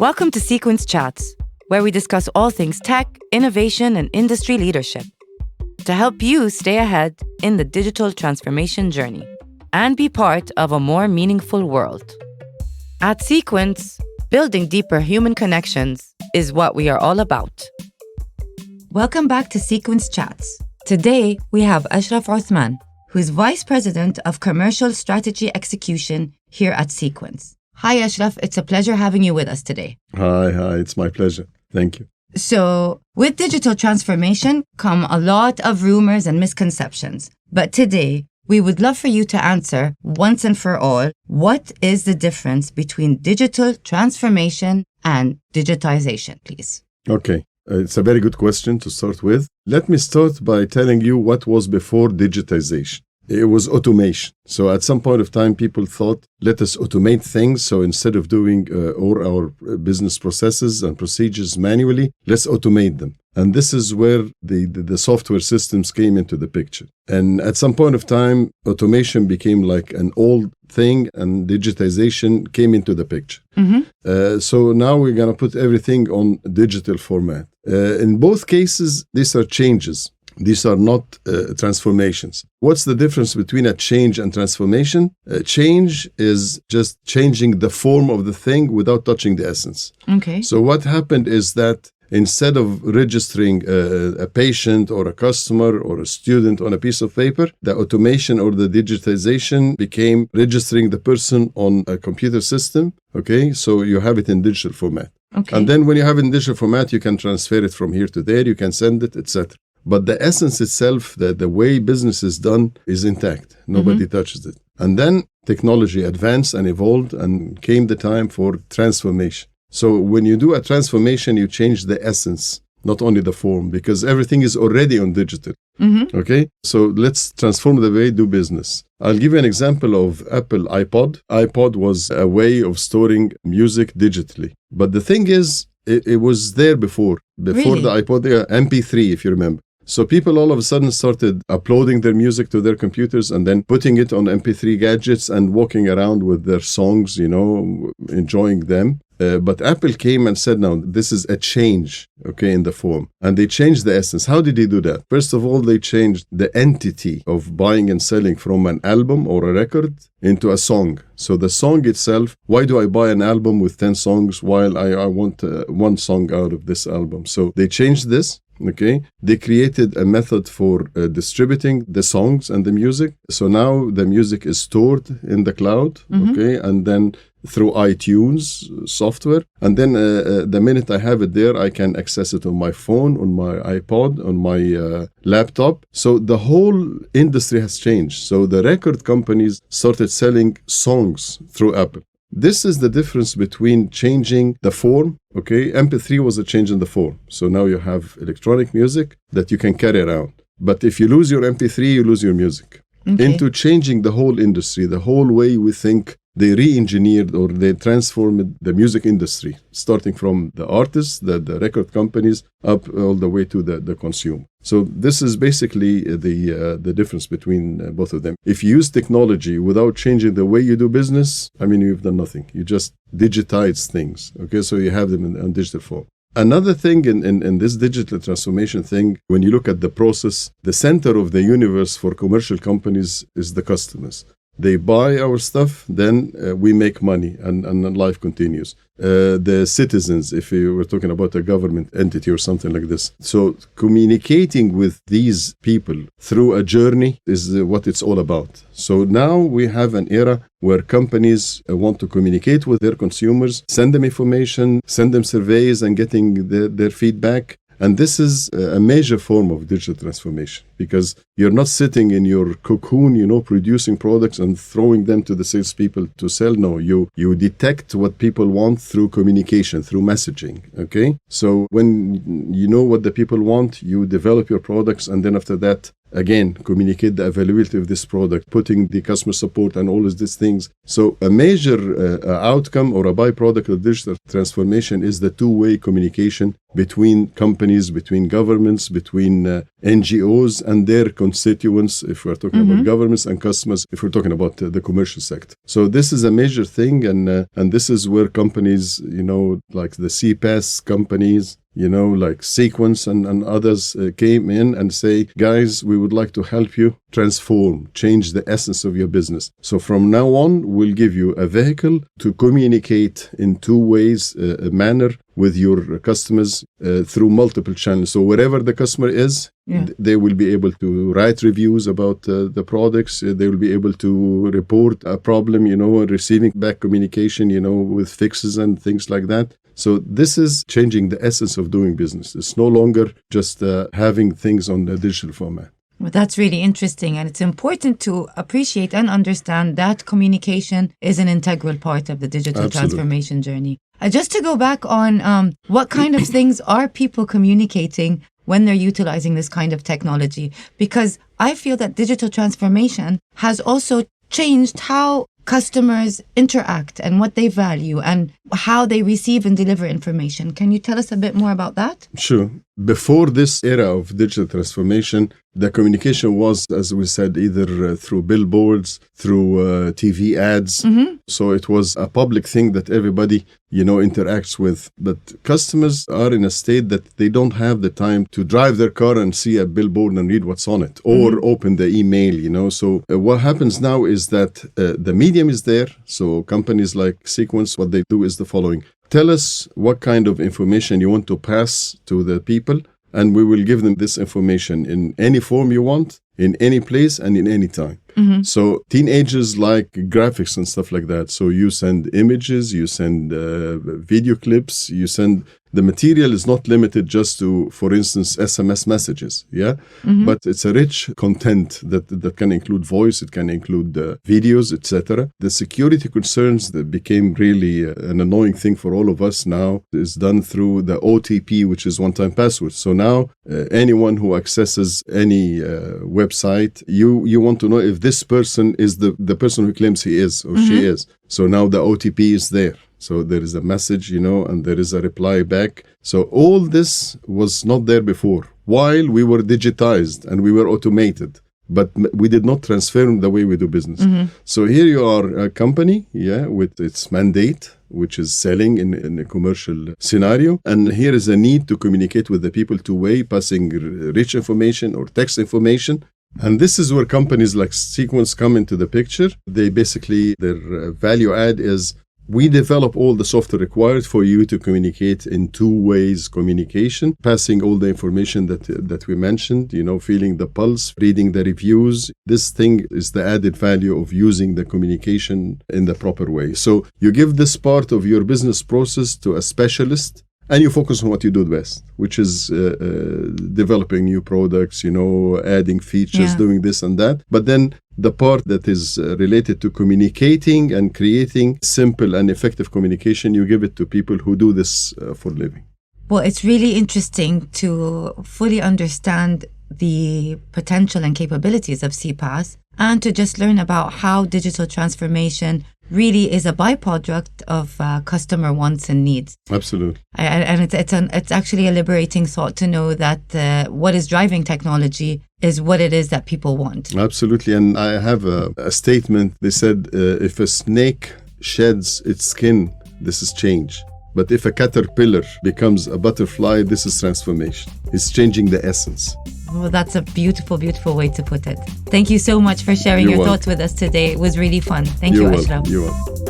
Welcome to CEQUENS Chats, where we discuss all things tech, innovation, and industry leadership to help you stay ahead in the digital transformation journey and be part of a more meaningful world. At CEQUENS, building deeper human connections is what we are all about. Welcome back to CEQUENS Chats. Today, we have Ashraf Othman, who is Vice President of Commercial Strategy Execution here at CEQUENS. Hi, Ashraf. It's a pleasure having you with us today. Hi. It's my pleasure. Thank you. So, with digital transformation come a lot of rumors and misconceptions. But today, we would love for you to answer once and for all, what is the difference between digital transformation and digitization, please? Okay. It's a very good question to start with. Let me start by telling you what was before digitization. It was automation. So at some point of time, people thought, let us automate things. So instead of doing all our business processes and procedures manually, let's automate them. And this is where the software systems came into the picture. And at some point of time, automation became like an old thing and digitization came into the picture. So now we're going to put everything on digital format. In both cases, these are changes. These are not transformations. What's the difference between a change and transformation? Change is just changing the form of the thing without touching the essence. Okay. So what happened is that instead of registering a patient or a customer or a student on a piece of paper, the automation or the digitization became registering the person on a computer system. Okay, so you have it in digital format. Okay. And then when you have it in digital format, you can transfer it from here to there, you can send it, etc. But the essence itself, the way business is done, is intact. Nobody touches it. And then technology advanced and evolved and came the time for transformation. So when you do a transformation, you change the essence, not only the form, because everything is already on digital. Okay? So let's transform the way we do business. I'll give you an example of Apple iPod. iPod was a way of storing music digitally. But the thing is, it was there before Really? The iPod, MP3, if you remember. So people all of a sudden started uploading their music to their computers and then putting it on MP3 gadgets and walking around with their songs, enjoying them. But Apple came and said, no, this is a change, in the form. And they changed the essence. How did they do that? First of all, they changed the entity of buying and selling from an album or a record into a song. So the song itself, why do I buy an album with 10 songs while I want one song out of this album? So they changed this. Okay, they created a method for distributing the songs and the music. So now the music is stored in the cloud, and then through iTunes software. And then the minute I have it there, I can access it on my phone, on my iPod, on my laptop. So the whole industry has changed. So the record companies started selling songs through Apple. This is the difference between changing the form. Okay, MP3 was a change in the form. So now you have electronic music that you can carry around. But if you lose your MP3, you lose your music. Okay. Into changing the whole industry, the whole way we think, they re-engineered or they transformed the music industry, starting from the artists, the record companies, up all the way to the consumer. So this is basically the difference between both of them. If you use technology without changing the way you do business, you've done nothing. You just digitize things. Okay, so you have them in digital form. Another thing in this digital transformation thing, when you look at the process, the center of the universe for commercial companies is the customers. They buy our stuff, then we make money and life continues. The citizens, if we were talking about a government entity or something like this. So communicating with these people through a journey is what it's all about. So now we have an era where companies want to communicate with their consumers, send them information, send them surveys and getting their feedback. And this is a major form of digital transformation because you're not sitting in your cocoon, producing products and throwing them to the salespeople to sell. No, you detect what people want through communication, through messaging. Okay, so when you know what the people want, you develop your products, and then after that, again, communicate the availability of this product, putting the customer support and all of these things. So a major outcome or a byproduct of digital transformation is the two-way communication between companies, between governments, between NGOs and their constituents, if we're talking about governments, and customers, if we're talking about the commercial sector. So this is a major thing, and this is where companies, like the CPaaS companies, like CEQUENS and others came in and say, guys, we would like to help you transform, change the essence of your business. So from now on, we'll give you a vehicle to communicate in two ways, a manner with your customers through multiple channels. So wherever the customer is, they will be able to write reviews about the products. They will be able to report a problem, receiving back communication, with fixes and things like that. So this is changing the essence of doing business. It's no longer just having things on the digital format. Well, that's really interesting. And it's important to appreciate and understand that communication is an integral part of the digital transformation journey. Just to go back on what kind of things are people communicating when they're utilizing this kind of technology? Because I feel that digital transformation has also changed how customers interact and what they value and how they receive and deliver information. Can you tell us a bit more about that? Sure. Before this era of digital transformation, the communication was, as we said, either through billboards, through TV ads. So it was a public thing that everybody, interacts with. But customers are in a state that they don't have the time to drive their car and see a billboard and read what's on it, or open the email, So what happens now is that the medium is there. So companies like CEQUENS, what they do is the following. Tell us what kind of information you want to pass to the people, and we will give them this information in any form you want, in any place, and in any time. So teenagers like graphics and stuff like that. So you send images, you send video clips, you send... The material is not limited just to, for instance, SMS messages, but it's a rich content that can include voice, it can include videos, etc. The security concerns that became really an annoying thing for all of us now is done through the OTP, which is one-time password. So now anyone who accesses any website, you want to know if this person is the person who claims he is or she is. So now the OTP is there. So there is a message, and there is a reply back. So all this was not there before, while we were digitized and we were automated, but we did not transform the way we do business. So here you are, a company, with its mandate, which is selling in a commercial scenario. And here is a need to communicate with the people two-way, passing rich information or text information. And this is where companies like CEQUENS come into the picture. They basically, their value add is, we develop all the software required for you to communicate in two ways communication, passing all the information that we mentioned, feeling the pulse, reading the reviews. This thing is the added value of using the communication in the proper way. So you give this part of your business process to a specialist, and you focus on what you do best, which is developing new products, adding features, doing this and that. But then the part that is related to communicating and creating simple and effective communication, you give it to people who do this for a living. Well, it's really interesting to fully understand the potential and capabilities of CPaaS and to just learn about how digital transformation really is a byproduct of customer wants and needs. Absolutely. And it's actually a liberating thought to know that what is driving technology is what it is that people want. Absolutely. And I have a statement. They said, if a snake sheds its skin, this is change. But if a caterpillar becomes a butterfly, this is transformation. It's changing the essence. Well, that's a beautiful, beautiful way to put it. Thank you so much for sharing your thoughts with us today. It was really fun. Thank you, Ashraf. You're welcome.